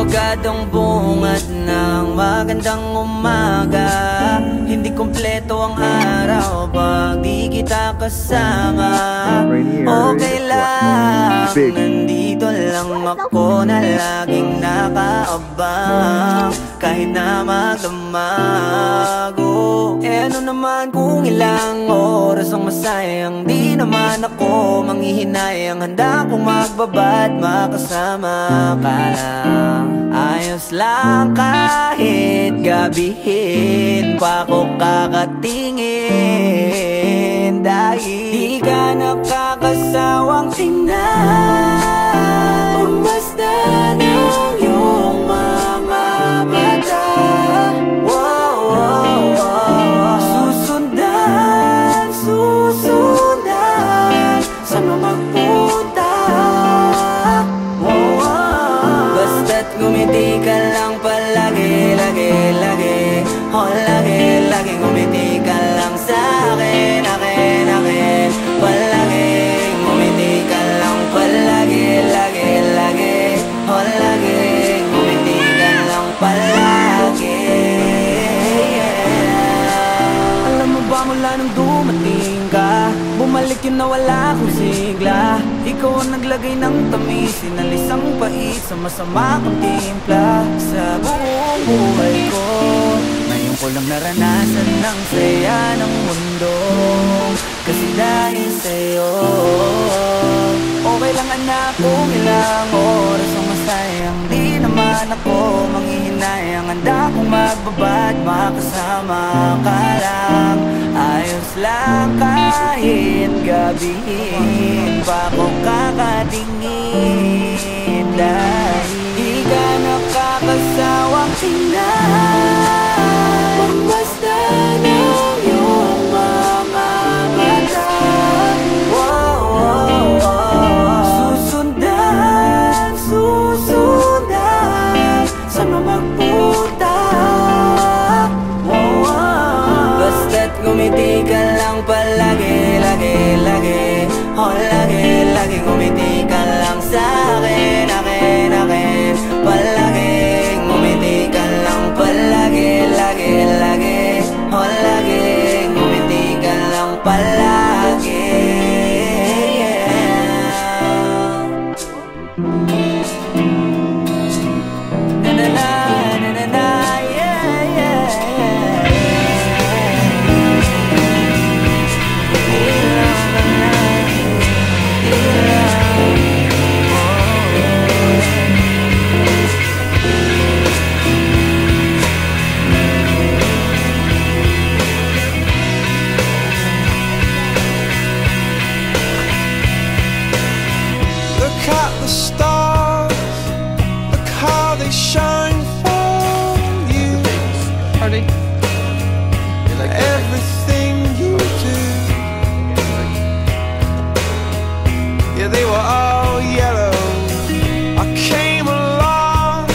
Agad ang bungad ng magandang umaga. Hindi kumpleto ang araw pag di kita kasama. Okay lang, nandito lang ako na laging nakaabang kahit na magdamago. Eh ano naman kung ilang oras ang masayang, di naman ako manghihinayang. Handa kong magbabad, makasama ka lang. Ayos lang kahit gabihin pa ko kakatingin, dahil di ka nakakasawang tingnan. Basta ng iyong mga mata, wow, wow, wow. Susundan, susundan, saan mo magpunta? Wow, wow. Basta't ngumiti ka lang palagi, lagi, lagi. Oh, lagi, lagi ngumiti ka lang sa'kin, akin, akin. Palagi, ngumiti ka lang palagi, lagi, lagi. Oh, lagi, ngumiti ka lang palagi, yeah. Alam mo ba mula nung dumating ka, bumalik yun na wala akong sigla. Ikaw ang naglagay ng tamis, sinalis ang pait sa masama kong timpla sa buong buhay ko. Ngayon ko lang naranasan ng saya ng mundo, kasi dahil sa'yo. Okay lang anak kung ilang oras ang masayang, di naman ako manghihinayang. Handa kong magbabad, makasama ka lang. Ayos lang kahit gabihin pa ko kakatingin, dahil di ka nakakasawang tingnan. Basta ng iyong mga mata, wow, wow, wow. Susundan, susundan, saan mo magpunta? Wow, wow. Basta't ngumiti ka lang palagi, lagi, lagi. Oh, lagi, lagi ngumiti ka lang sa'kin, akin, akin. Palagi, ngumiti ka lang palagi, lagi, lagi. Oh, lagi, ngumiti ka lang palagi, yeah. Na na na, na na na, yeah, yeah, yeah. Look at the stars, look how they shine for you. Party. Everything you do, yeah, they were all yellow. I came along,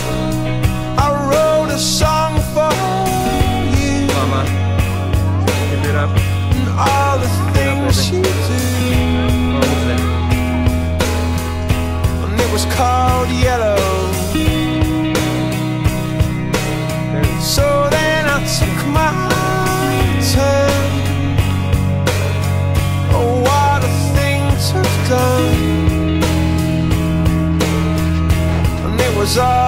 I wrote a song for you. Mama, give it up. And all the things you do, and it was called Yellow. So then I took my turn. Oh, what a thing to have done. And it was all